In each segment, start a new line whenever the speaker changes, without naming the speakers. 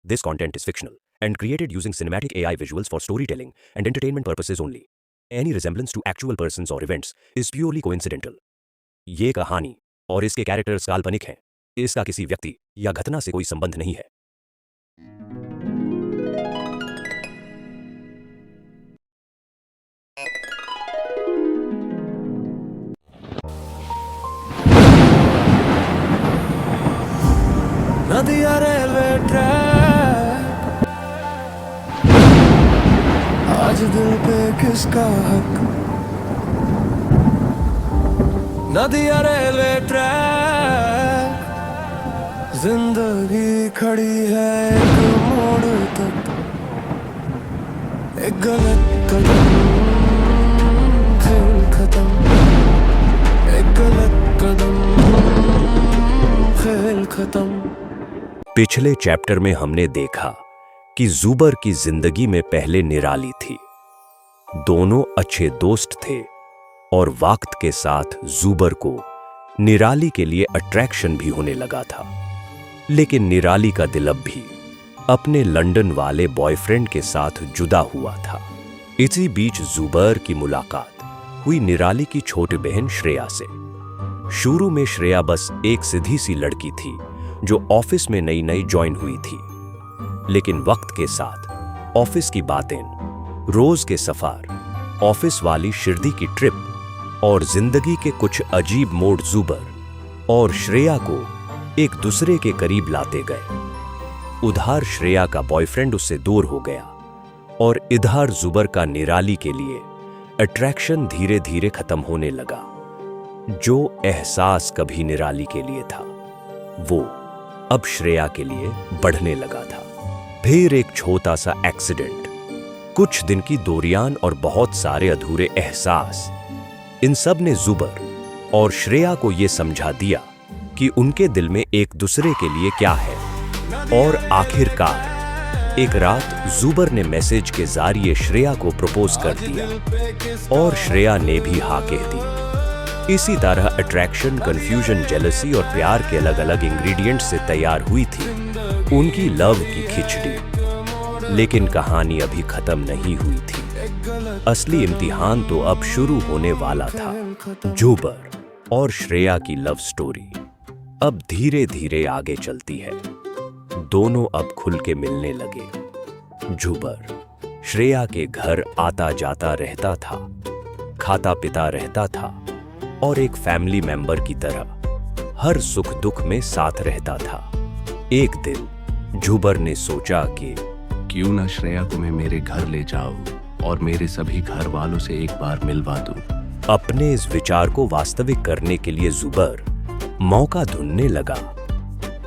This content is fictional and created using cinematic AI visuals for storytelling and entertainment purposes only. Any resemblance to actual persons or events is purely coincidental. ये कहानी और इसके characters काल्पनिक हैं। इसका किसी व्यक्ति या घटना से कोई संबंध नहीं है।
नदिया रेलवे ट्रैक, आज दिल पे किसका हक। नदिया रेलवे ट्रैक, जिंदगी खड़ी है एक मोड़ तक। एक गलत कदम, खेल खत्म। एक गलत कदम, खेल खत्म।
पिछले चैप्टर में हमने देखा कि ज़ुबर की जिंदगी में पहले निराली थी। दोनों अच्छे दोस्त थे और वक्त के साथ ज़ुबर को निराली के लिए अट्रैक्शन भी होने लगा था। लेकिन निराली का दिल अब भी अपने लंदन वाले बॉयफ्रेंड के साथ जुदा हुआ था। इसी बीच ज़ुबर की मुलाकात हुई निराली की छोटी बहन श्रेया से। शुरू में श्रेया बस एक सीधी सी लड़की थी जो ऑफिस में नई नई ज्वाइन हुई थी। लेकिन वक्त के साथ ऑफिस की बातें, रोज के सफर, ऑफिस वाली शिरडी की ट्रिप और जिंदगी के कुछ अजीब मोड़ ज़ुबर और श्रेया को एक दूसरे के करीब लाते गए। उधर श्रेया का बॉयफ्रेंड उससे दूर हो गया और इधर ज़ुबर का निराली के लिए अट्रैक्शन धीरे धीरे खत्म होने लगा। जो एहसास कभी निराली के लिए था वो अब श्रेया के लिए बढ़ने लगा था। फिर एक छोटा सा एक्सीडेंट, कुछ दिन की दूरियां और बहुत सारे अधूरे एहसास, इन सब ने ज़ुबर और श्रेया को यह समझा दिया कि उनके दिल में एक दूसरे के लिए क्या है। और आखिरकार एक रात ज़ुबर ने मैसेज के जरिए श्रेया को प्रपोज कर दिया और श्रेया ने भी हाँ कह दी। इसी तरह अट्रैक्शन, कंफ्यूजन, जेलसी और प्यार के अलग अलग इंग्रेडिएंट से तैयार हुई थी उनकी लव की खिचड़ी। लेकिन कहानी अभी खत्म नहीं हुई थी। असली इम्तिहान तो अब शुरू होने वाला था। ज़ुबर और श्रेया की लव स्टोरी अब धीरे धीरे आगे चलती है। दोनों अब खुल के मिलने लगे। ज़ुबर श्रेया के घर आता जाता रहता था, खाता पीता रहता था और एक फैमिली मेंबर की तरह हर सुख दुख में साथ रहता था। एक दिन ज़ुबर ने सोचा कि
क्यों ना श्रेया को मैं मेरे घर ले जाऊं और मेरे सभी घर वालों से एक बार मिलवा दूं।
अपने इस विचार को वास्तविक करने के लिए ज़ुबर मौका ढूंढने लगा।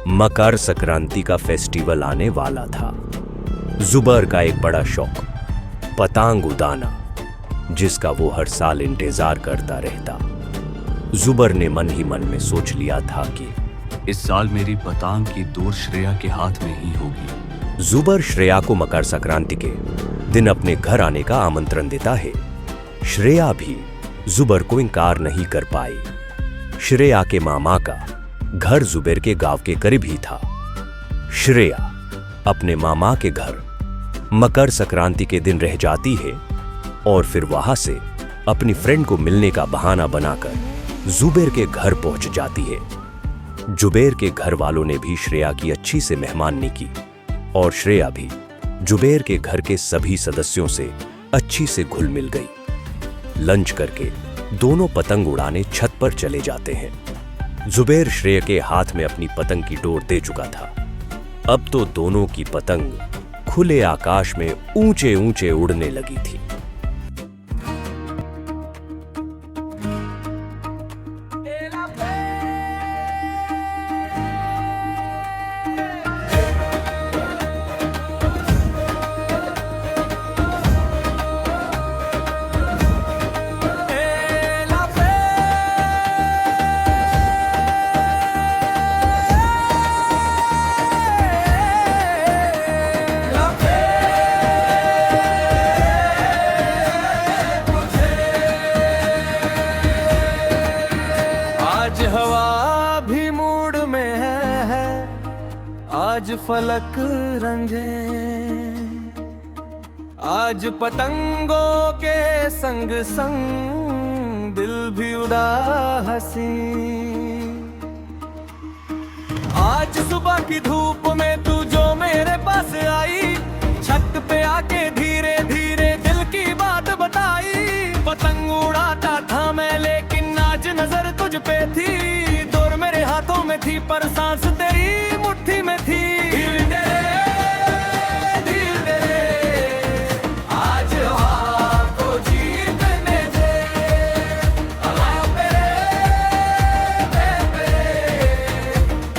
मकर संक्रांति का फेस्टिवल आने वाला था। ज़ुबर का एक बड़ा शौक पतंग उड़ाना, जिसका वो हर साल इंतजार करता रहता। ज़ुबर ने मन ही मन में सोच लिया था कि
इस साल मेरी पतंग की डोर श्रेया के हाथ में ही होगी।
ज़ुबर श्रेया को मकर संक्रांति के दिन अपने घर आने का आमंत्रण देता है। श्रेया भी ज़ुबर को इनकार नहीं कर पाई। श्रेया के मामा का घर ज़ुबर के गांव के करीब ही था। श्रेया अपने मामा के घर मकर संक्रांति के दिन रह जाती है और फिर वहां से अपनी फ्रेंड को मिलने का बहाना बनाकर ज़ुबर के घर पहुंच जाती है। ज़ुबर के घर वालों ने भी श्रेया की अच्छी से मेहमाननी की और श्रेया भी ज़ुबर के घर के सभी सदस्यों से अच्छी से घुल मिल गई। लंच करके दोनों पतंग उड़ाने छत पर चले जाते हैं। ज़ुबर श्रेया के हाथ में अपनी पतंग की डोर दे चुका था। अब तो दोनों की पतंग खुले आकाश में ऊंचे ऊंचे उड़ने लगी थी।
फलक रंगे, आज पतंगों के संग संग दिल भी उड़ा हंसी। आज सुबह की धूप में तू जो मेरे पास आई, छत पे आके धीरे धीरे दिल की बात बताई। पतंग उड़ाता था मैं लेकिन आज नजर तुझ पे थी, डोर मेरे हाथों में थी पर सांस तेरी मुट्ठी में थी। धीरे धीरे आज हवा को जीतने दे, हवा पे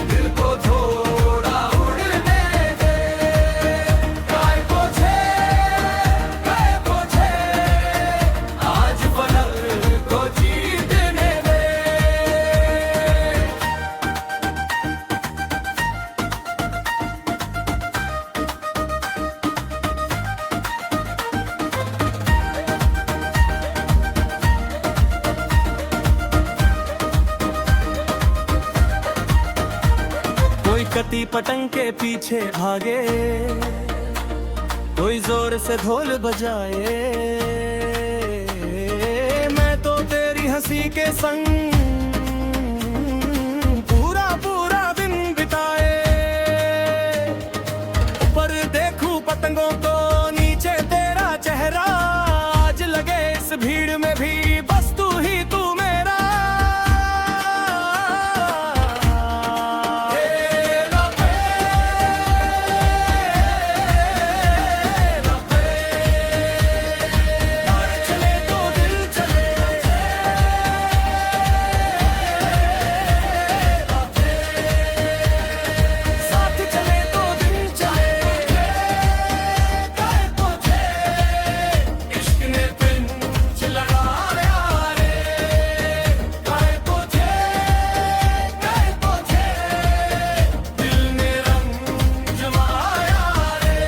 दिल को थोड़ा उड़ने दे। काय पूछे आज फलक को जीतने दे। कोई कती पतंग के पीछे भागे, कोई जोर से ढोल बजाए। मैं तो तेरी हंसी के संग पूरा पूरा दिन बिताए। पर देखूं पतंगों को नीचे तेरा चेहरा, आज लगे इस भीड़ में भी बस तू ही तू मेरा। चले तो दिल चले, साथ चले तो दिल चले। काय पूछे इश्क ने पिंच लगाया रे। काय पूछे दिल ने रंग जमाया रे।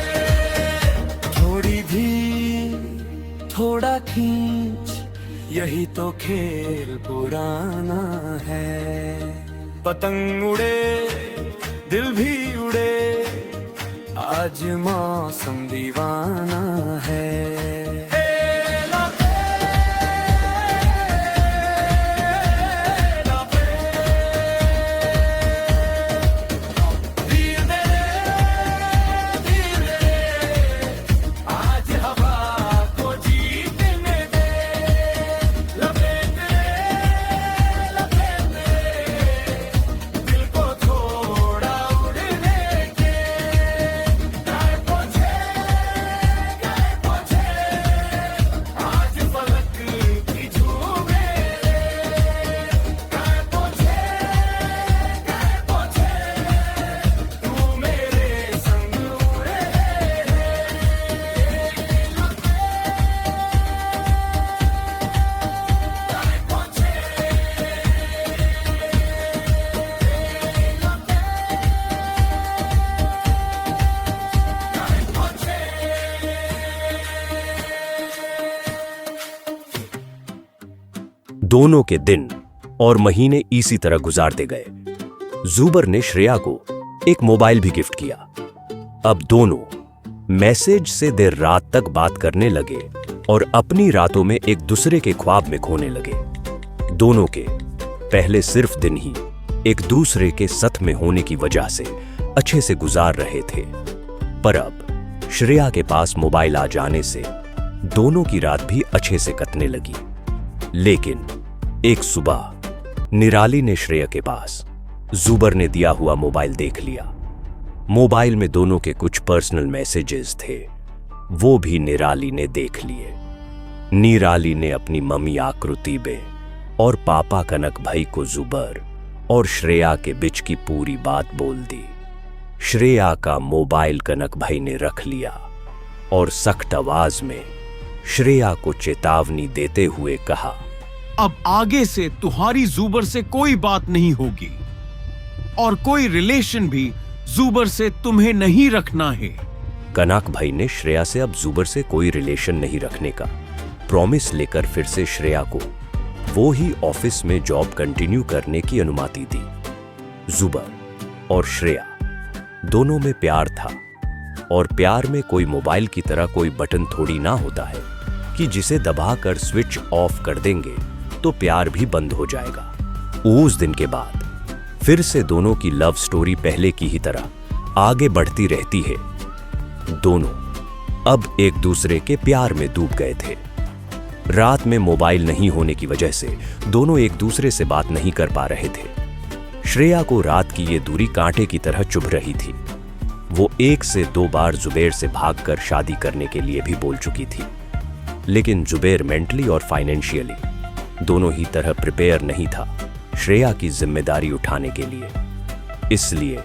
थोड़ी भी थोड़ा खींच, यही तो खेल पुराना है। पतंग उड़े दिल भी उड़े, आज मौसम दीवाना है। आज हवा को जीतने दे, लपेट दिल को थोड़ा उड़ने दे। काय पूछे आज फलक की झूमे रे। काय पूछे तू मेरे संग उड़े रे।
दोनों के दिन और महीने इसी तरह गुजारते गए। जूबर ने श्रेया को एक मोबाइल भी गिफ्ट किया। अब दोनों मैसेज से देर रात तक बात करने लगे और अपनी रातों में एक दूसरे के ख्वाब में खोने लगे। दोनों के पहले सिर्फ दिन ही एक दूसरे के साथ में होने की वजह से अच्छे से गुजार रहे थे, पर अब श्रेया के पास मोबाइल आ जाने से दोनों की रात भी अच्छे से कटने लगी। लेकिन एक सुबह निराली ने श्रेया के पास जूबर ने दिया हुआ मोबाइल देख लिया। मोबाइल में दोनों के कुछ पर्सनल मैसेजेस थे, वो भी निराली ने देख लिए। निराली ने अपनी मम्मी आकृति बे और पापा कनक भाई को जूबर और श्रेया के बीच की पूरी बात बोल दी। श्रेया का मोबाइल कनक भाई ने रख लिया और सख्त आवाज में श्रेया को चेतावनी देते हुए कहा,
अब आगे से तुम्हारी जूबर से कोई बात नहीं होगी और कोई रिलेशन भी जूबर से तुम्हें नहीं रखना है।
कनक भाई ने श्रेया से अब जूबर से कोई रिलेशन नहीं रखने का प्रॉमिस लेकर फिर से श्रेया को वो ही ऑफिस में जॉब कंटिन्यू करने की अनुमति दी। जूबर और श्रेया दोनों में प्यार था, और प्यार में कोई मोबाइल की तरह कोई बटन थोड़ी ना होता है कि जिसे दबाकर स्विच ऑफ कर देंगे तो प्यार भी बंद हो जाएगा। उस दिन के बाद फिर से दोनों की लव स्टोरी पहले की ही तरह आगे बढ़ती रहती है। दोनों अब एक दूसरे के प्यार में डूब गए थे। रात में मोबाइल नहीं होने की वजह से दोनों एक दूसरे से बात नहीं कर पा रहे थे। श्रेया को रात की ये दूरी कांटे की तरह चुभ रही थी। वो 1 से 2 बार जुबेर से भागकर शादी करने के लिए भी बोल चुकी थी, लेकिन जुबेर मेंटली और फाइनेंशियली दोनों ही तरह प्रिपेयर नहीं था श्रेया की जिम्मेदारी उठाने के लिए। इसलिए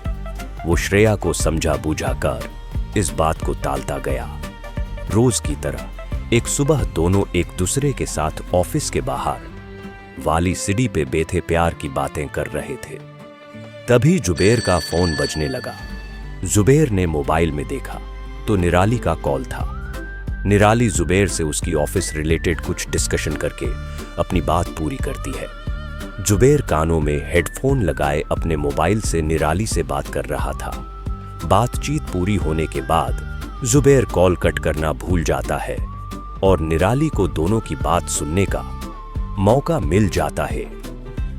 वो श्रेया को समझा बूझा कर इस बात को टालता गया। रोज की तरह एक सुबह दोनों एक दूसरे के साथ ऑफिस के बाहर वाली सीढ़ी पे बैठे प्यार की बातें कर रहे थे। तभी जुबेर का फोन बजने लगा। जुबेर ने मोबाइल में देखा तो निराली का कॉल था। निराली जुबेर से उसकी ऑफिस रिलेटेड कुछ डिस्कशन करके अपनी बात पूरी करती है। जुबेर कानों में हेडफोन लगाए अपने मोबाइल से निराली से बात कर रहा था। बातचीत पूरी होने के बाद जुबेर कॉल कट करना भूल जाता है और निराली को दोनों की बात सुनने का मौका मिल जाता है।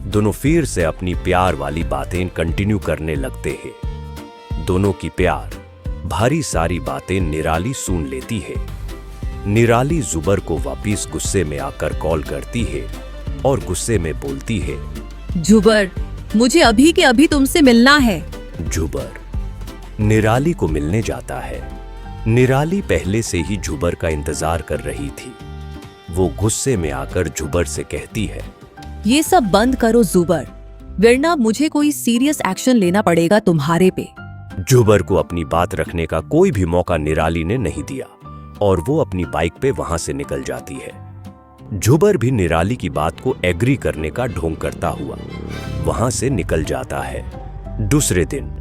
दोनों फिर से अपनी प्यार वाली बातें कंटिन्यू करने लगते हैं। दोनों की प्यार भारी सारी बातें निराली सुन लेती है। निराली जुबर को वापिस गुस्से में आकर कॉल करती है और गुस्से में बोलती है,
जुबर, मुझे अभी के अभी तुमसे मिलना है।
जुबर निराली को मिलने जाता है। निराली पहले से ही जुबर का इंतजार कर रही थी। वो गुस्से में आकर जुबर से कहती है,
ये सब बंद करो जुबर, वरना मुझे कोई सीरियस एक्शन लेना पड़ेगा तुम्हारे पे।
जुबर को अपनी बात रखने का कोई भी मौका निराली ने नहीं दिया और वो अपनी बाइक पे वहां से निकल जाती है। जुबर भी निराली की बात को एग्री करने का ढोंग करता हुआ वहां से निकल जाता है। दूसरे दिन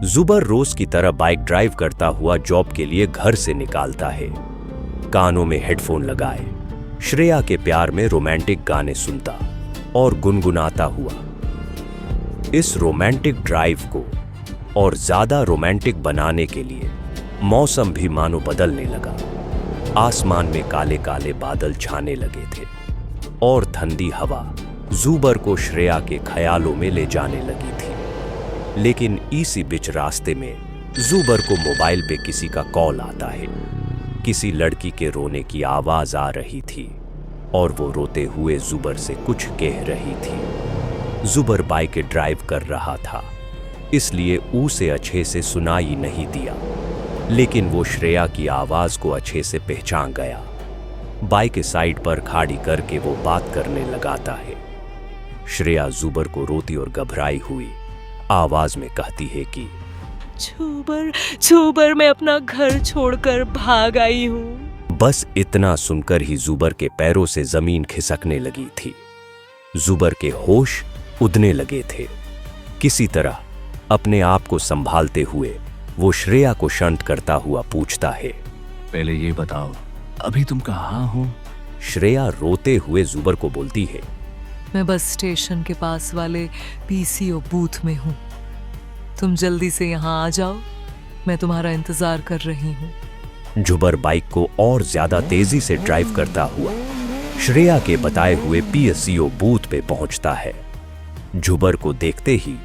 जुबर रोज की तरह बाइक ड्राइव करता हुआ जॉब के लिए घर से निकालता है। कानों में हेडफोन लगाए श्रेया के प्यार में रोमांटिक गाने सुनता और गुनगुनाता हुआ इस रोमांटिक ड्राइव को और ज्यादा रोमांटिक बनाने के लिए मौसम भी मानो बदलने लगा। आसमान में काले काले बादल छाने लगे थे और ठंडी हवा जुबर को श्रेया के ख्यालों में ले जाने लगी थी। लेकिन इसी बीच रास्ते में जुबर को मोबाइल पे किसी का कॉल आता है। किसी लड़की के रोने की आवाज आ रही थी और वो रोते हुए जुबर से कुछ कह रही थी। जुबर बाइक ड्राइव कर रहा था, इसलिए उसे अच्छे से सुनाई नहीं दिया, लेकिन वो श्रेया की आवाज को अच्छे से पहचान गया। बाइक साइड पर खड़ी करके वो बात करने लगाता है। श्रेया जुबर को रोती और घबराई हुई आवाज में कहती है कि
जुबर, मैं अपना घर छोड़कर भाग आई हूँ।
बस इतना सुनकर ही जुबर के पैरों से जमीन खिसकने लगी थी। जुबर के होश उड़ने लगे थे। किसी तरह अपने आप को संभालते हुए वो श्रेया को शांत करता हुआ पूछता है,
पहले ये बताओ, अभी तुम कहाँ हो?
श्रेया रोते हुए जुबर को बोलती है,
मैं बस स्टेशन के पास वाले पीसीओ बूथ में हूँ। तुम जल्दी से यहाँ आ जाओ, मैं तुम्हारा इंतजार कर रही हूँ।
जुबर बाइक को और ज्यादा तेजी से ड्राइव करता हुआ श्रेया के बताए हुए पीसीओ बूथ पे पहुंचता है। जुबर को देखते ही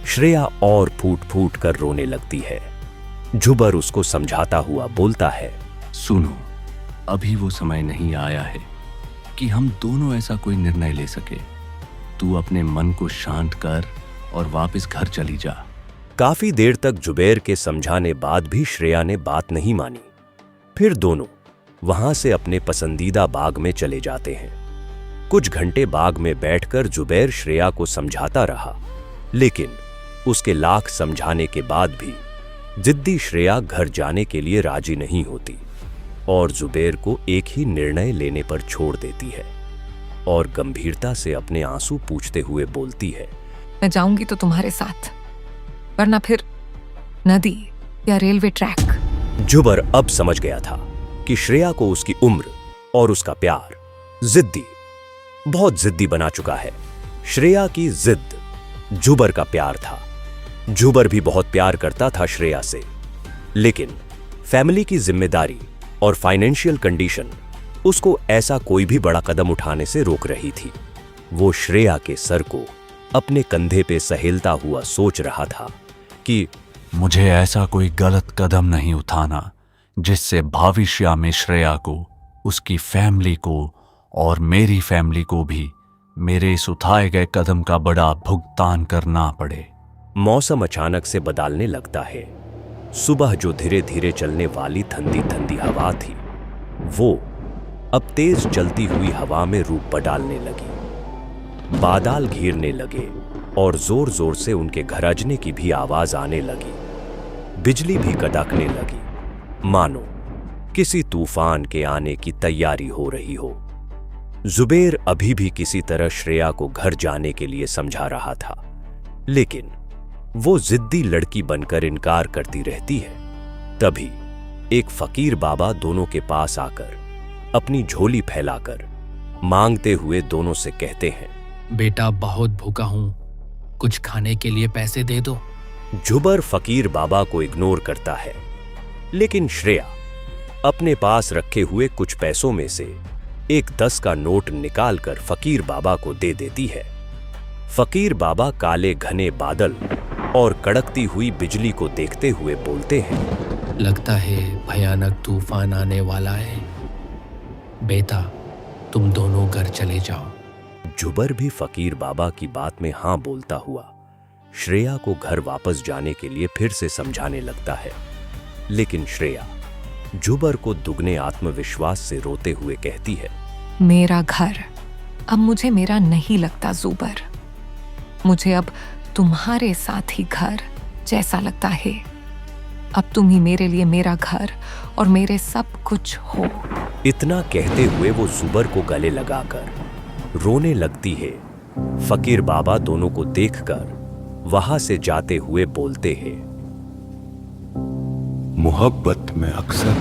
श्रेया और फूट फूट कर रोने लगती है। जुबर उसको समझाता हुआ बोलता है,
सुनो, अभी वो समय नहीं आया है कि हम दोनों ऐसा कोई निर्णय ले सके। तू अपने मन को शांत कर और वापस घर चली जा।
काफी देर तक जुबेर के समझाने बाद भी श्रेया ने बात नहीं मानी। फिर दोनों वहां से अपने पसंदीदा बाग में चले जाते हैं। कुछ घंटे बाग में बैठकर जुबेर श्रेया को समझाता रहा, लेकिन उसके लाख समझाने के बाद भी जिद्दी श्रेया घर जाने के लिए राजी नहीं होती और जुबेर को एक ही निर्णय लेने पर छोड़ देती है और गंभीरता से अपने आंसू पूछते हुए बोलती है,
मैं जाऊंगी तो तुम्हारे साथ, वरना फिर नदी या रेलवे ट्रैक।
जुबर अब समझ गया था कि श्रेया को उसकी उम्र और उसका प्यार बहुत जिद्दी बना चुका है। श्रेया की जिद जुबर का प्यार था। जुबर भी बहुत प्यार करता था श्रेया से, लेकिन फैमिली की जिम्मेदारी और फाइनेंशियल कंडीशन उसको ऐसा कोई भी बड़ा कदम उठाने से रोक रही थी। वो श्रेया के सर को अपने कंधे पे सहेलता हुआ सोच रहा था कि
मुझे ऐसा कोई गलत कदम नहीं उठाना जिससे भविष्य में श्रेया को, उसकी फैमिली को और मेरी फैमिली को भी मेरे इस उठाए गए कदम का बड़ा भुगतान करना पड़े।
मौसम अचानक से बदलने लगता है। सुबह जो धीरे धीरे चलने वाली ठंडी ठंडी हवा थी, वो अब तेज चलती हुई हवा में रूप बदलने लगी। बादल घिरने लगे और जोर जोर से उनके गरजने की भी आवाज आने लगी। बिजली भी कड़कने लगी, मानो किसी तूफान के आने की तैयारी हो रही हो। जुबेर अभी भी किसी तरह श्रेया को घर जाने के लिए समझा रहा था, लेकिन वो जिद्दी लड़की बनकर इनकार करती रहती है। तभी एक फकीर बाबा दोनों के पास आकर अपनी झोली फैलाकर मांगते हुए दोनों से कहते हैं,
बेटा बहुत भूखा हूं, कुछ खाने के लिए पैसे दे दो।
जुबर फकीर बाबा को इग्नोर करता है, लेकिन श्रेया अपने पास रखे हुए कुछ पैसों में से एक 10 का नोट निकालकर फकीर बाबा को दे देती है। फकीर बाबा काले घने बादल और कड़कती हुई बिजली को देखते हुए बोलते हैं,
लगता है भयानक तूफान आने वाला है। बेटा तुम दोनों घर चले जाओ।
जुबर भी फकीर बाबा की बात में हां बोलता हुआ श्रेया को घर वापस जाने के लिए फिर से समझाने लगता है, लेकिन श्रेया जुबर को दुगने आत्मविश्वास से रोते हुए कहती है,
मेरा घर अब मुझे मेरा नहीं लगता जुबर। मुझे अब तुम्हारे साथ ही घर जैसा लगता है। अब तुम ही मेरे लिए मेरा घर और मेरे सब कुछ हो।
इतना कहते हुए वो जुबर को गले लगाकर रोने लगती है। फकीर बाबा दोनों को देखकर वहां से जाते हुए बोलते हैं,
मोहब्बत में अक्सर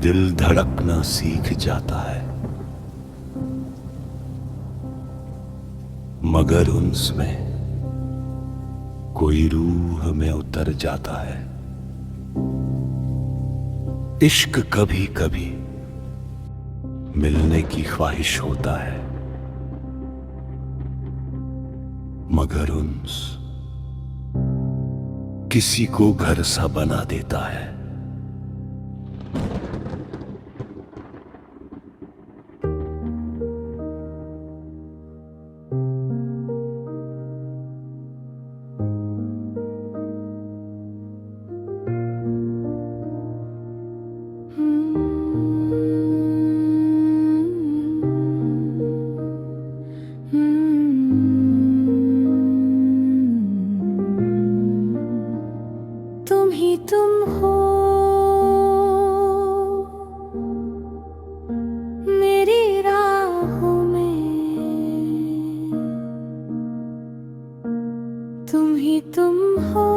दिल धड़कना सीख जाता है, मगर उनमें कोई रूह में उतर जाता है। इश्क कभी कभी मिलने की ख्वाहिश होता है, मगर उन्स किसी को घर सा बना देता है।
तुम ही तुम हो मेरी राहों में, तुम ही तुम हो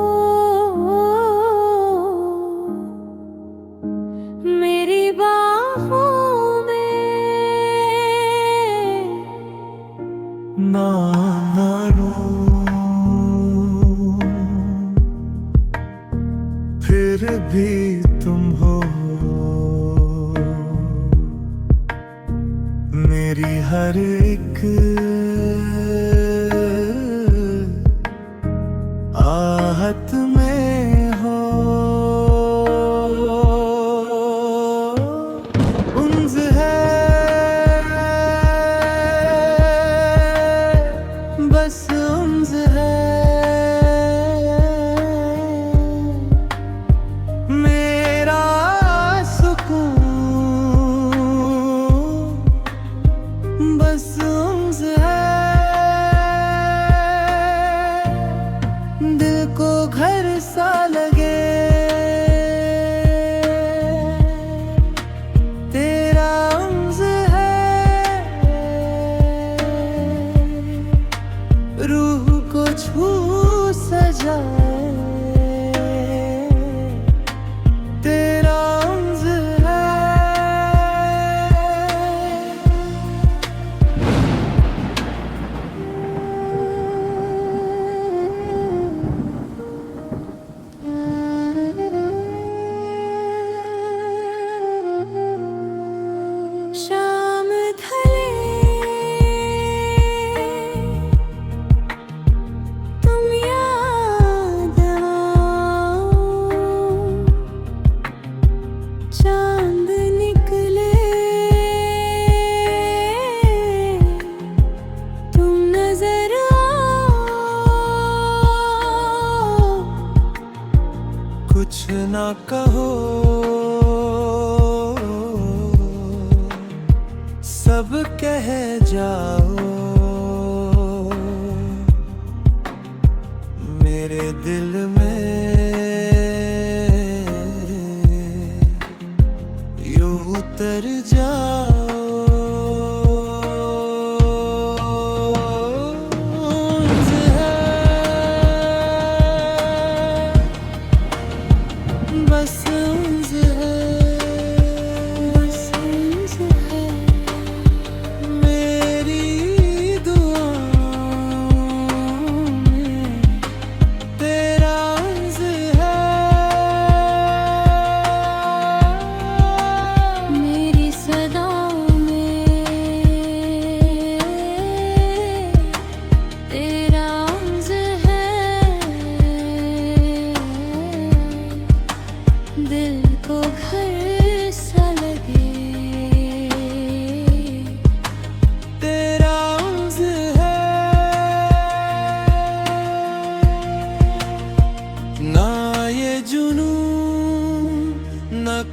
मेरी बाहों में।
ना रो फिर भी तुम हो मेरी हर एक आहत में हो। उन्स है बस उन्स है मेरा सुकून, बस उन्स कुछ ना कहो, सब कह जाओ, मेरे दिल में यूं उतर जाओ।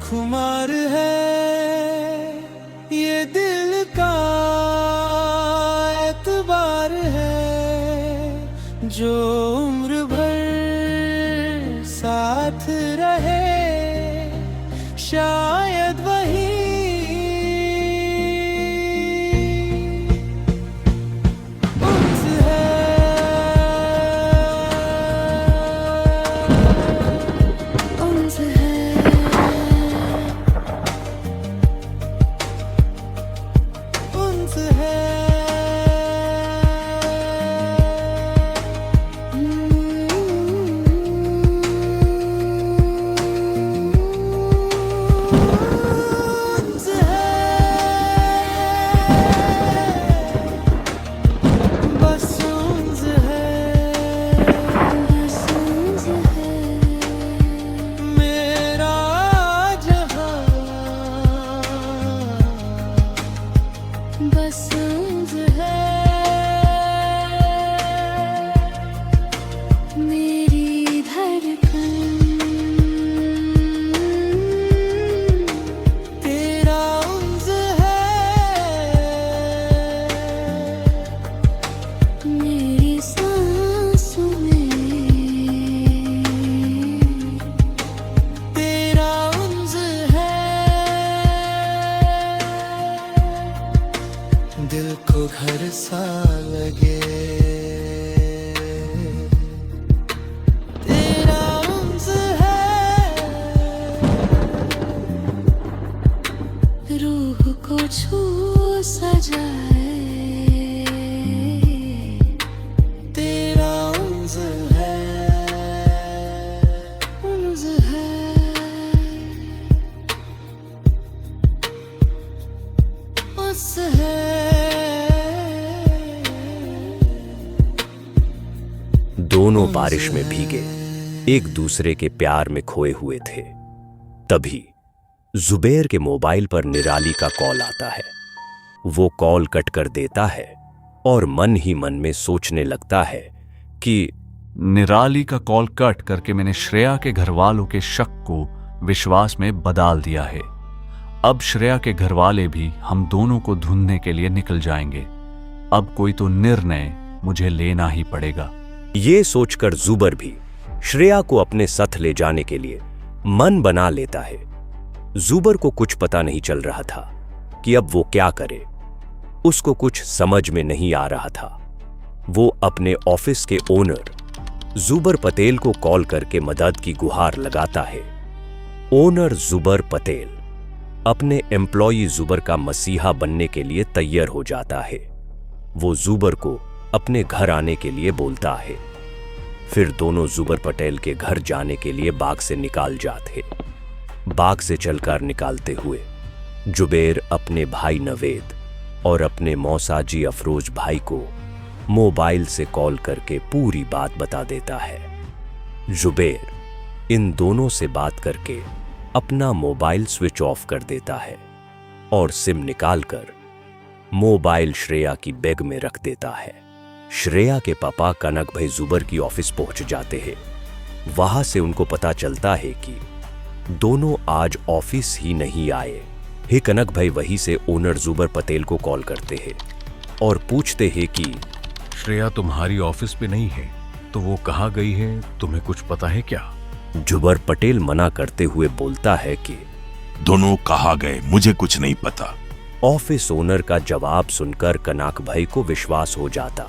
खुमार है ये दिल का एतबार है, जो उम्र भर साथ रहे शायद वही उम्र दिल को घर सा लगे, तेरा उम्र है रूह को छू सजाए, तेरा उम्र है उस है।
दोनों बारिश में भीगे एक दूसरे के प्यार में खोए हुए थे। तभी जुबैर के मोबाइल पर निराली का कॉल आता है। वो कॉल कट कर देता है और मन ही मन में सोचने लगता है कि
निराली का कॉल कट करके मैंने श्रेया के घर वालों के शक को विश्वास में बदल दिया है। अब श्रेया के घर वाले भी हम दोनों को ढूंढने के लिए निकल जाएंगे। अब कोई तो निर्णय मुझे लेना ही पड़ेगा।
ये सोचकर जुबर भी श्रेया को अपने साथ ले जाने के लिए मन बना लेता है। जुबर को कुछ पता नहीं चल रहा था कि अब वो क्या करे। उसको कुछ समझ में नहीं आ रहा था। वो अपने ऑफिस के ओनर जुबर पटेल को कॉल करके मदद की गुहार लगाता है। ओनर जुबर पटेल अपने एम्प्लॉई जुबर का मसीहा बनने के लिए तैयार हो जाता है। वो जुबर को अपने घर आने के लिए बोलता है। फिर दोनों जुबर पटेल के घर जाने के लिए बाग से निकाल जाते। बाग से चलकर निकालते हुए जुबैर अपने भाई नवेद और अपने मौसाजी अफरोज भाई को मोबाइल से कॉल करके पूरी बात बता देता है। जुबैर इन दोनों से बात करके अपना मोबाइल स्विच ऑफ कर देता है और सिम निकालकर मोबाइल श्रेया की बैग में रख देता है। श्रेया के पापा कनक भाई जुबर की ऑफिस पहुंच जाते हैं। वहां से उनको पता चलता है कि दोनों आज ऑफिस ही नहीं आए। हे कनक भाई वहीं से ओनर जुबर पटेल को कॉल करते हैं और पूछते हैं कि
श्रेया तुम्हारी ऑफिस पे नहीं है, तो वो कहाँ गई है, तुम्हें कुछ पता है क्या?
जुबर पटेल मना करते हुए बोलता है कि
दोनों कहाँ गए मुझे कुछ नहीं पता।
ऑफिस ओनर का जवाब सुनकर कनक भाई को विश्वास हो जाता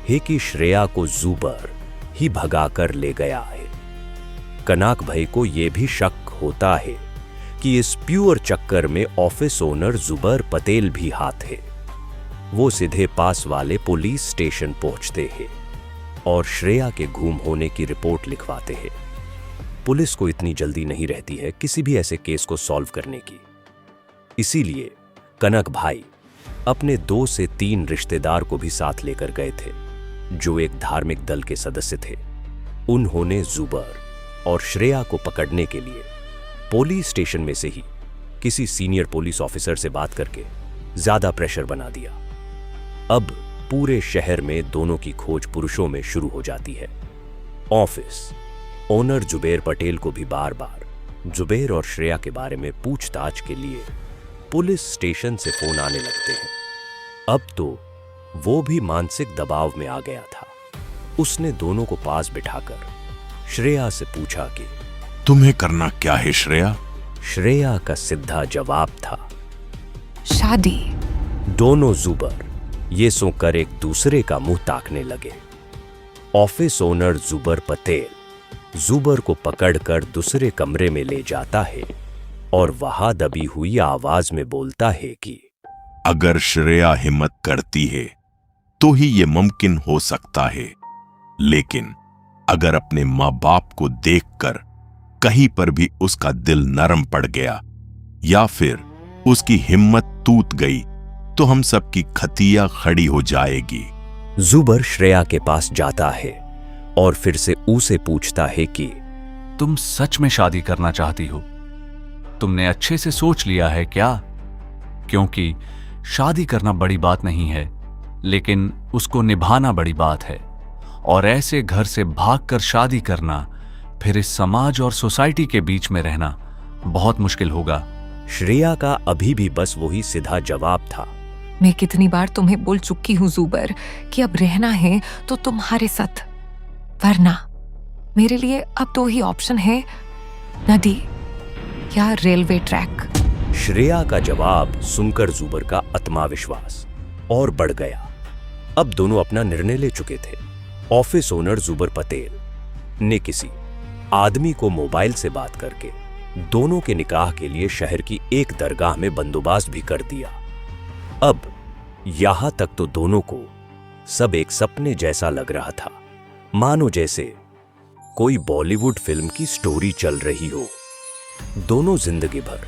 है कि श्रेया को जुबर ही भगाकर ले गया है। कनक भाई को यह भी शक होता है कि इस प्योर चक्कर में ऑफिस ओनर जुबर पटेल भी हाथ है। वो सीधे पास वाले पुलिस स्टेशन पहुंचते हैं और श्रेया के गुम होने की रिपोर्ट लिखवाते हैं। पुलिस को इतनी जल्दी नहीं रहती है किसी भी ऐसे केस को सॉल्व करने की, इसीलिए कनक भाई अपने 2 से 3 रिश्तेदार को भी साथ लेकर गए थे जो एक धार्मिक दल के सदस्य थे। उन्होंने जुबर और श्रेया को पकड़ने के लिए पुलिस स्टेशन में से ही किसी सीनियर पुलिस ऑफिसर से बात करके ज्यादा प्रेशर बना दिया। अब पूरे शहर में दोनों की खोज पुरुषों में शुरू हो जाती है। ऑफिस ओनर जुबेर पटेल को भी बार बार जुबेर और श्रेया के बारे में पूछताछ के लिए पुलिस स्टेशन से फोन आने लगते हैं। अब तो वो भी मानसिक दबाव में आ गया था। उसने दोनों को पास बिठाकर श्रेया से पूछा कि
तुम्हें करना क्या है श्रेया?
श्रेया का सीधा जवाब था
शादी।
दोनों जुबर ये सुनकर एक दूसरे का मुंह ताकने लगे। ऑफिस ओनर जुबर पटेल जुबर को पकड़कर दूसरे कमरे में ले जाता है और वहां दबी हुई आवाज में बोलता है कि
अगर श्रेया हिम्मत करती है तो ही ये मुमकिन हो सकता है, लेकिन अगर अपने माँ बाप को देखकर कहीं पर भी उसका दिल नरम पड़ गया या फिर उसकी हिम्मत टूट गई तो हम सबकी खतिया खड़ी हो जाएगी।
जुबर श्रेया के पास जाता है और फिर से उसे पूछता है कि
तुम सच में शादी करना चाहती हो? तुमने अच्छे से सोच लिया है क्या? क्योंकि शादी करना बड़ी बात नहीं है, लेकिन उसको निभाना बड़ी बात है। और ऐसे घर से भागकर शादी करना, फिर इस समाज और सोसाइटी के बीच में रहना बहुत मुश्किल होगा।
श्रेया का अभी भी बस वही सीधा जवाब था।
मैं कितनी बार तुम्हें बोल चुकी हूँ जुबर कि अब रहना है तो तुम्हारे साथ, वरना मेरे लिए अब 2 ही ऑप्शन है, नदी या रेलवे ट्रैक।
श्रेया का जवाब सुनकर जुबर का आत्मविश्वास और बढ़ गया। अब दोनों अपना निर्णय ले चुके थे। ऑफिस ओनर जुबर पटेल ने किसी आदमी को मोबाइल से बात करके दोनों के निकाह के लिए शहर की एक दरगाह में बंदोबस्त भी कर दिया। अब यहां तक तो दोनों को सब एक सपने जैसा लग रहा था, मानो जैसे कोई बॉलीवुड फिल्म की स्टोरी चल रही हो। दोनों जिंदगी भर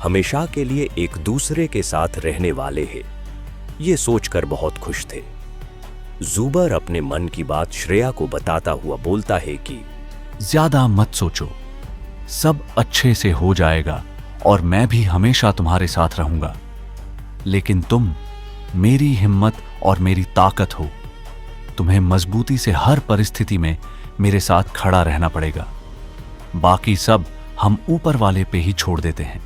हमेशा के लिए एक दूसरे के साथ रहने वाले हैं, ये सोचकर बहुत खुश थे। जुबर अपने मन की बात श्रेया को बताता हुआ बोलता है कि
ज्यादा मत सोचो, सब अच्छे से हो जाएगा और मैं भी हमेशा तुम्हारे साथ रहूंगा। लेकिन तुम मेरी हिम्मत और मेरी ताकत हो। तुम्हें मजबूती से हर परिस्थिति में मेरे साथ खड़ा रहना पड़ेगा। बाकी सब हम ऊपर वाले पे ही छोड़ देते हैं।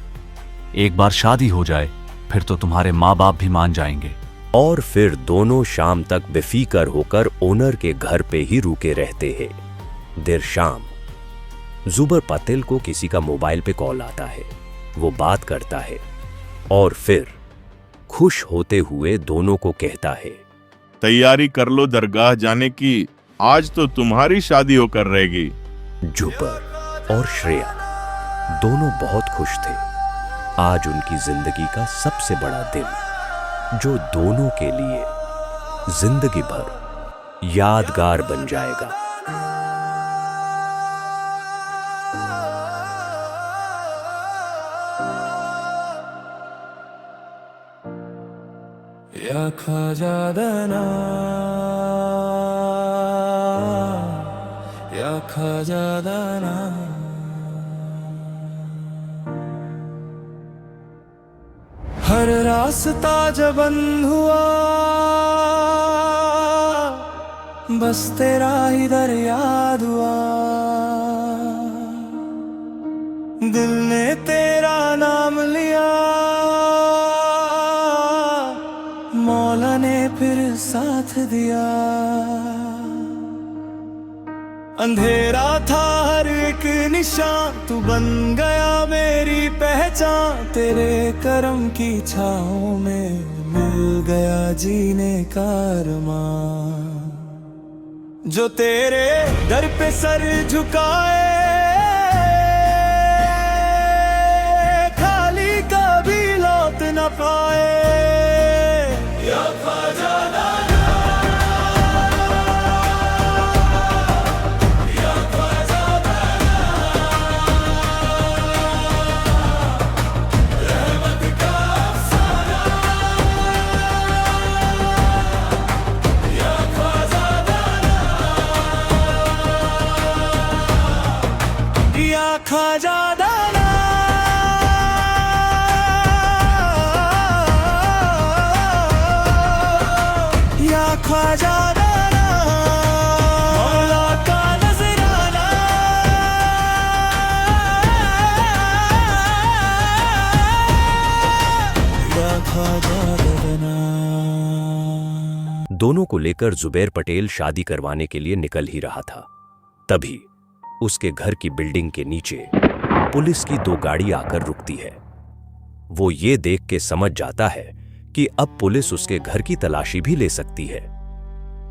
एक बार शादी हो जाए फिर तो तुम्हारे माँ बाप भी मान जाएंगे।
और फिर दोनों शाम तक बेफिक्र होकर ओनर के घर पे ही रुके रहते हैं। देर शाम जुबर पटेल को किसी का मोबाइल पे कॉल आता है। वो बात करता है और फिर खुश होते हुए दोनों को कहता है,
तैयारी कर लो दरगाह जाने की, आज तो तुम्हारी शादी होकर रहेगी।
जुबर और श्रेया दोनों बहुत खुश थे। आज उनकी जिंदगी का सबसे बड़ा दिन, जो दोनों के लिए जिंदगी भर यादगार बन जाएगा।
या ख्वाजा दना, या ख्वाजा दना, हर रास्ता जब बंद हुआ, बस तेरा ही दर याद हुआ। दिल ने तेरा नाम लिया, मौला ने फिर साथ दिया। अंधेरा था हर एक निशान, तू बन गया मेरी पहचान। तेरे करम की छाँव में मिल गया जीने का अरमान। जो तेरे दर पे सर झुकाए, खाली कभी लौट न पाए। या ख्वाजा ख्वाजा दाना, या ख्वाजा दाना, मौला का नजराना। या ख्वाजा दाना।
दोनों को लेकर जुबैर पटेल शादी करवाने के लिए निकल ही रहा था, तभी उसके घर की बिल्डिंग के नीचे पुलिस की 2 गाड़ी आकर रुकती है। वो ये देख के समझ जाता है कि अब पुलिस उसके घर की तलाशी भी ले सकती है।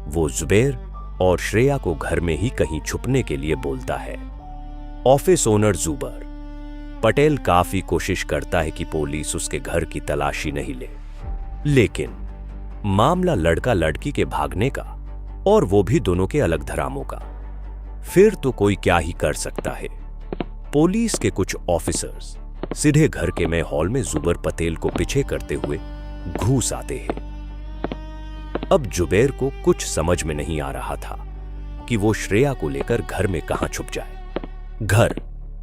वो जुबैर और श्रेया को घर में ही कहीं छुपने के लिए बोलता है। ऑफिस ओनर जुबर पटेल काफी कोशिश करता है कि पुलिस उसके घर की तलाशी नहीं ले, लेकिन मामला लड़का लड़की के भागने का और वो भी दोनों के अलग धरामों का, फिर तो कोई क्या ही कर सकता है। पुलिस के कुछ ऑफिसर्स सीधे घर के में हॉल में जुबर पटेल को पीछे करते हुए घुस आते हैं। अब जुबैर को कुछ समझ में नहीं आ रहा था कि वो श्रेया को लेकर घर में कहां छुप जाए। घर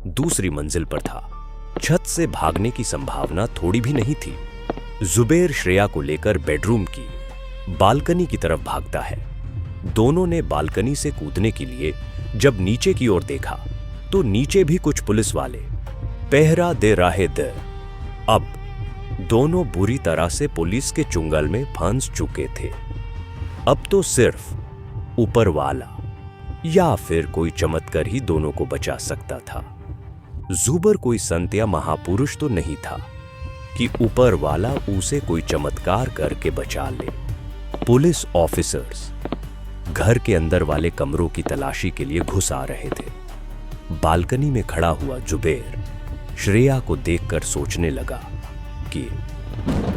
दूसरी मंजिल पर था, छत से भागने की संभावना थोड़ी भी नहीं थी। जुबैर श्रेया को लेकर बेडरूम की बालकनी की तरफ भागता है। दोनों ने बालकनी से कूदने के लिए जब नीचे की ओर देखा तो नीचे भी कुछ पुलिस वाले पहरा दे रहे थे। अब दोनों बुरी तरह से पुलिस के चुंगल में फंस चुके थे। अब तो सिर्फ ऊपर वाला या फिर कोई चमत्कार ही दोनों को बचा सकता था। जुबर कोई संत या महापुरुष तो नहीं था कि ऊपर वाला उसे कोई चमत्कार करके बचा ले। पुलिस ऑफिसर्स घर के अंदर वाले कमरों की तलाशी के लिए घुस आ रहे थे। बालकनी में खड़ा हुआ जुबैर श्रेया को देखकर सोचने लगा कि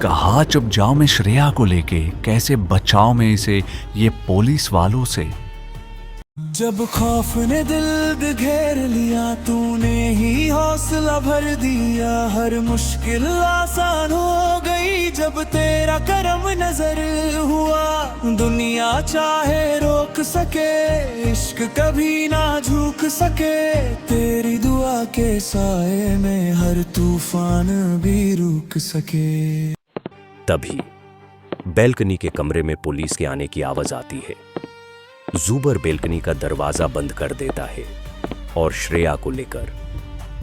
कहाँ चुप जाऊं मैं श्रेया को लेके, कैसे बचाऊं मैं इसे ये पुलिस वालों से।
जब खौफ ने दिल घेर लिया, तूने ही हौसला भर दिया। हर मुश्किल आसान हो गई जब तेरा करम नजर हुआ। दुनिया चाहे रोक सके, इश्क कभी ना झुक सके। तेरी दुआ के साए में हर तूफान भी रुक सके।
तभी बैल्कनी के कमरे में पुलिस के आने की आवाज आती है। जुबर बैल्कनी का दरवाजा बंद कर देता है और श्रेया को लेकर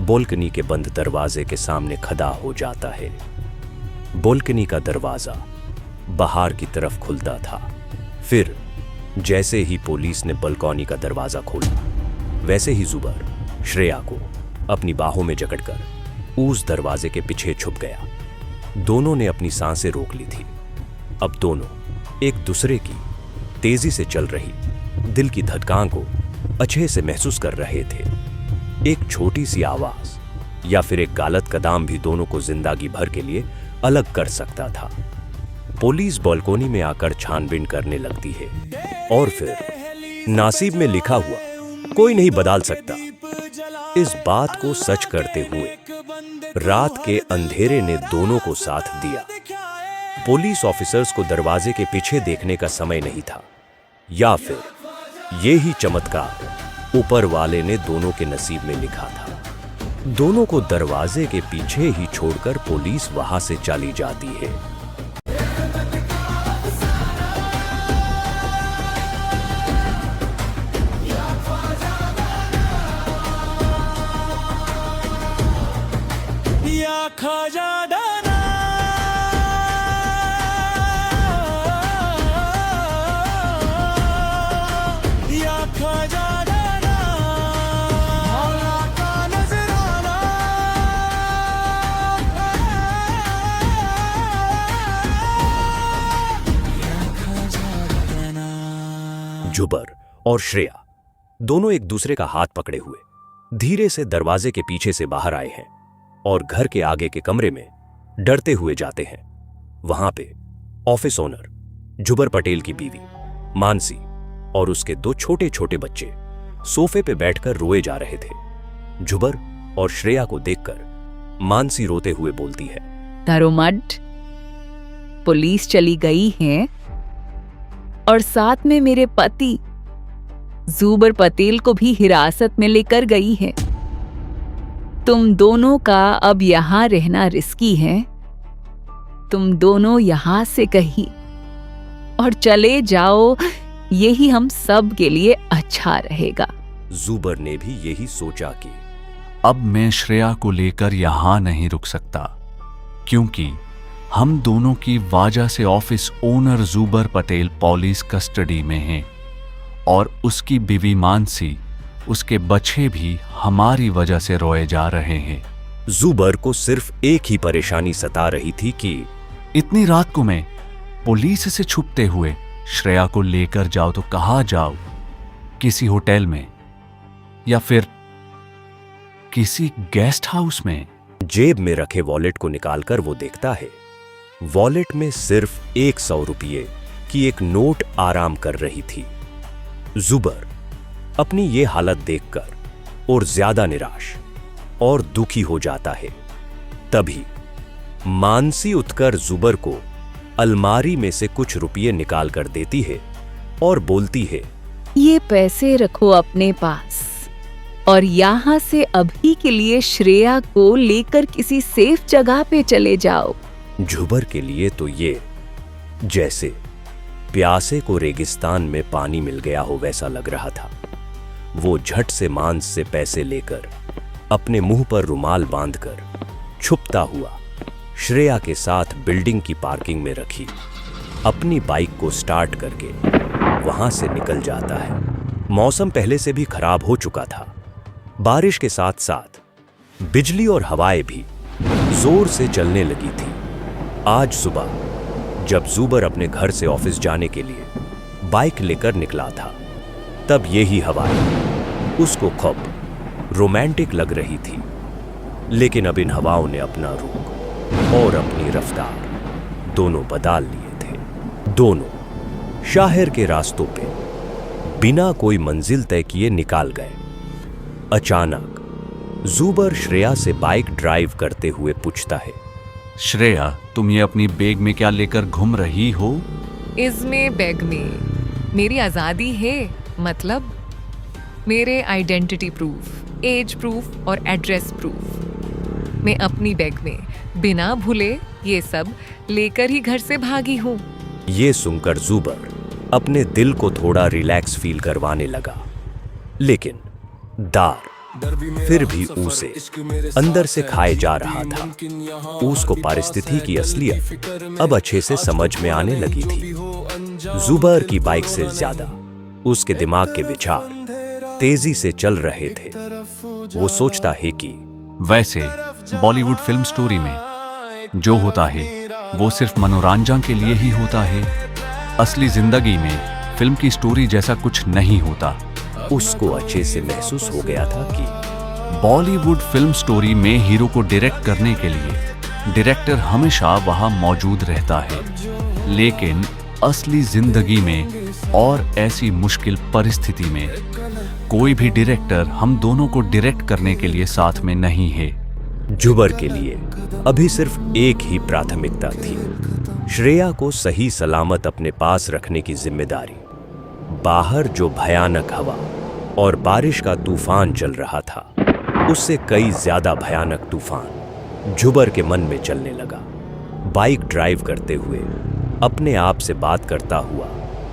बालकनी के बंद दरवाजे के सामने खड़ा हो जाता है। बालकनी का दरवाजा बाहर की तरफ खुलता था। फिर जैसे ही पुलिस ने बालकनी का दरवाजा खोला, वैसे ही जुबर श्रेया को अपनी बाहों में जकड़कर उस दरवाजे के पीछे छुप गया। दोनों ने अपनी सांसें रोक ली थी। अब दोनों एक दूसरे की तेजी से चल रही दिल की धड़कन को अच्छे से महसूस कर रहे थे। एक छोटी सी आवाज या फिर एक गलत कदम भी दोनों को जिंदगी भर के लिए अलग कर सकता था। पुलिस बालकनी में आकर छानबीन करने लगती है और फिर नसीब में लिखा हुआ कोई नहीं बदल सकता, इस बात को सच करते हुए रात के अंधेरे ने दोनों को साथ दिया। पुलिस ऑफिसर्स को दरवाजे के पीछे देखने का समय नहीं था, या फिर ये ही चमत्कार ऊपर वाले ने दोनों के नसीब में लिखा था। दोनों को दरवाजे के पीछे ही छोड़कर पुलिस वहां से चली जाती है।
खजाना या खजाना मौला का नजराना या खजाना।
जुबर और श्रेया दोनों एक दूसरे का हाथ पकड़े हुए धीरे से दरवाजे के पीछे से बाहर आए हैं और घर के आगे के कमरे में डरते हुए जाते हैं। वहां पे ऑफिस ओनर जुबर पटेल की बीवी मानसी और उसके दो छोटे छोटे बच्चे सोफे पे बैठकर रोए जा रहे थे। जुबर और श्रेया को देखकर मानसी रोते हुए बोलती है,
डरो मत, पुलिस चली गई है और साथ में मेरे पति जुबर पटेल को भी हिरासत में लेकर गई है। तुम दोनों का अब यहां रहना रिस्की है। तुम दोनों यहां से कहीं और चले जाओ, यही हम सब के लिए अच्छा रहेगा।
जुबर ने भी यही सोचा कि
अब मैं श्रेया को लेकर यहां नहीं रुक सकता, क्योंकि हम दोनों की वजह से office owner Zuber Patel police custody में हैं और उसकी बीवी मानसी, उसके बच्चे भी हमारी वजह से रोए जा रहे हैं।
जुबर को सिर्फ एक ही परेशानी सता रही थी कि
इतनी रात को मैं पुलिस से छुपते हुए श्रेया को लेकर जाओ तो कहाँ जाओ? किसी होटल में या फिर किसी गेस्ट हाउस में?
जेब में रखे वॉलेट को निकालकर वो देखता है, वॉलेट में सिर्फ 100 रुपये की एक नोट आराम कर रही थी। जुबर अपनी ये हालत देखकर और ज्यादा निराश और दुखी हो जाता है। तभी मानसी उठकर जुबर को अलमारी में से कुछ रुपये निकाल कर देती है और बोलती है,
ये पैसे रखो अपने पास और यहाँ से अभी के लिए श्रेया को लेकर किसी सेफ जगह पे चले जाओ।
जुबर के लिए तो ये जैसे प्यासे को रेगिस्तान में पानी मिल गया हो वैसा लग रहा था। वो झट से मांस से पैसे लेकर अपने मुंह पर रुमाल बांधकर छुपता हुआ श्रेया के साथ बिल्डिंग की पार्किंग में रखी अपनी बाइक को स्टार्ट करके वहां से निकल जाता है। मौसम पहले से भी खराब हो चुका था। बारिश के साथ साथ बिजली और हवाएं भी जोर से चलने लगी थी। आज सुबह जब जुबर अपने घर से ऑफिस जाने के लिए बाइक लेकर निकला था, तब यही हवाएं उसको खूब रोमांटिक लग रही थी। लेकिन अब इन हवाओं ने अपना रुख और अपनी रफ्तार दोनों बदल लिए थे। दोनों शहर के रास्तों पे बिना कोई मंजिल तय किए निकाल गए। अचानक जुबर श्रेया से बाइक ड्राइव करते हुए पूछता है,
श्रेया, तुम ये अपनी बैग में क्या लेकर घूम रही हो?
इसमें बैग में मेरी आजादी है, मतलब मेरे आइडेंटिटी प्रूफ, एज प्रूफ और एड्रेस प्रूफ। मैं अपनी बैग में बिना भूले ये सब लेकर ही घर से भागी हूँ।
ये सुनकर जुबर अपने दिल को थोड़ा रिलैक्स फील करवाने लगा, लेकिन दार फिर भी उसे अंदर से खाए जा रहा था। उसको परिस्थिति की असलियत अब अच्छे से समझ में आने लगी थी। जुबर की बाइक से ज्यादा उसके दिमाग के विचार तेजी से चल रहे थे। वो सोचता है कि
वैसे बॉलीवुड फिल्म स्टोरी में जो होता है वो सिर्फ मनोरंजन के लिए ही होता है। असली जिंदगी में फिल्म की स्टोरी जैसा कुछ नहीं होता।
उसको अच्छे से महसूस हो गया था कि
बॉलीवुड फिल्म स्टोरी में हीरो को डायरेक्ट करने के लिए डायरेक्टर हमेशा वहां मौजूद रहता है, लेकिन असली जिंदगी में और ऐसी मुश्किल परिस्थिति में कोई भी डायरेक्टर हम दोनों को डायरेक्ट करने के लिए साथ में नहीं है।
जुबर के लिए अभी सिर्फ एक ही प्राथमिकता थी, श्रेया को सही सलामत अपने पास रखने की जिम्मेदारी। बाहर जो भयानक हवा और बारिश का तूफान चल रहा था, उससे कई ज्यादा भयानक तूफान जुबर के मन में चलने लगा। बाइक ड्राइव करते हुए अपने आप से बात करता हुआ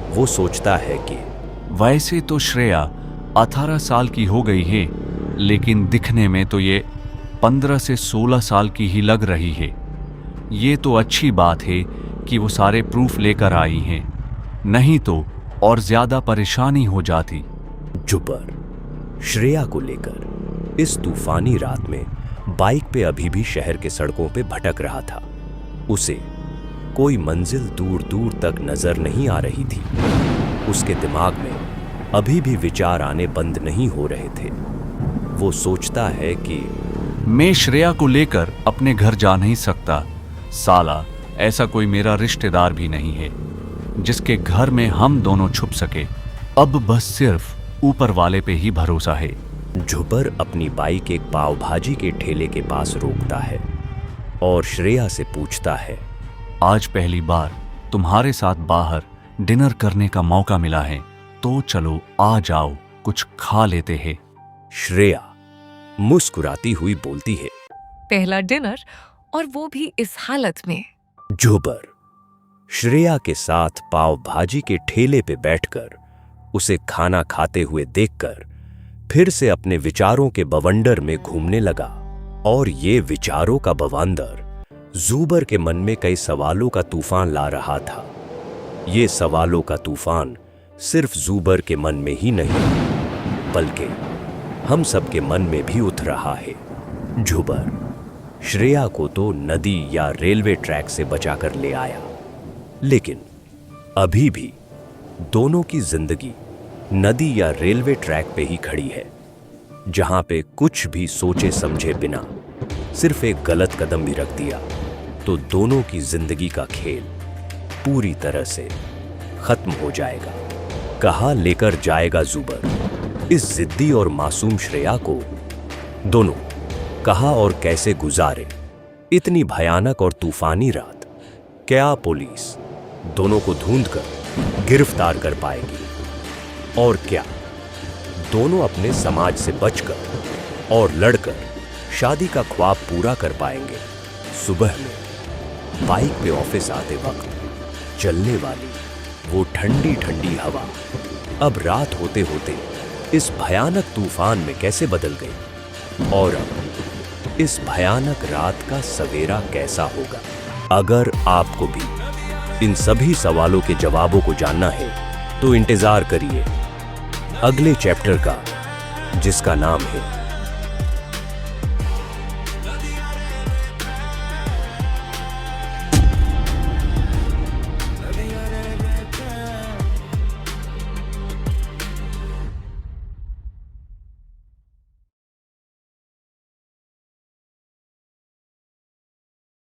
वो सोचता है कि
वैसे तो श्रेया 18 साल की हो गई है, लेकिन दिखने में तो ये 15 से 16 साल की ही लग रही है। ये तो अच्छी बात है कि वो सारे प्रूफ लेकर आई हैं, नहीं तो और ज्यादा परेशानी हो जाती।
जुबर श्रेया को लेकर इस तूफानी रात में बाइक पे अभी भी शहर के सड़कों पे भटक रहा था। उसे कोई मंजिल दूर दूर तक नजर नहीं आ रही थी। उसके दिमाग में अभी भी विचार आने बंद नहीं हो रहे थे। वो सोचता है कि
मैं श्रेया को लेकर अपने घर जा नहीं सकता। साला, ऐसा कोई मेरा रिश्तेदार भी नहीं है जिसके घर में हम दोनों छुप सके। अब बस सिर्फ ऊपर वाले पे ही भरोसा है।
जुबर अपनी बाइक एक पाव भाजी के ठेले के पास रोकता है और श्रेया से पूछता है,
आज पहली बार तुम्हारे साथ बाहर डिनर करने का मौका मिला है, तो चलो आ जाओ, कुछ खा लेते हैं।
श्रेया मुस्कुराती हुई बोलती है,
पहला डिनर, और वो भी इस हालत में।
जुबर श्रेया के साथ पाव भाजी के ठेले पे बैठकर उसे खाना खाते हुए देखकर फिर से अपने विचारों के बवंडर में घूमने लगा। और ये विचारों का बवंडर जूबर के मन में कई सवालों का तूफान ला रहा था। ये सवालों का तूफान सिर्फ जूबर के मन में ही नहीं बल्कि हम सबके मन में भी उठ रहा है। जुबर श्रेया को तो नदी या रेलवे ट्रैक से बचाकर ले आया, लेकिन अभी भी दोनों की जिंदगी नदी या रेलवे ट्रैक पे ही खड़ी है, जहां पे कुछ भी सोचे समझे बिना सिर्फ एक गलत कदम भी रख दिया तो दोनों की जिंदगी का खेल पूरी तरह से खत्म हो जाएगा। कहाँ लेकर जाएगा जूबर इस जिद्दी और मासूम श्रेया को? दोनों कहाँ और कैसे गुजारे इतनी भयानक और तूफानी रात? क्या पुलिस दोनों को ढूंढकर गिरफ्तार कर पाएगी? और क्या दोनों अपने समाज से बचकर और लड़कर शादी का ख्वाब पूरा कर पाएंगे? सुबह में बाइक पे ऑफिस आते वक्त चलने वाली वो ठंडी ठंडी हवा अब रात होते होते इस भयानक तूफान में कैसे बदल गई? और अब इस भयानक रात का सवेरा कैसा होगा? अगर आपको भी इन सभी सवालों के जवाबों को जानना है तो इंतजार करिए अगले चैप्टर का, जिसका नाम है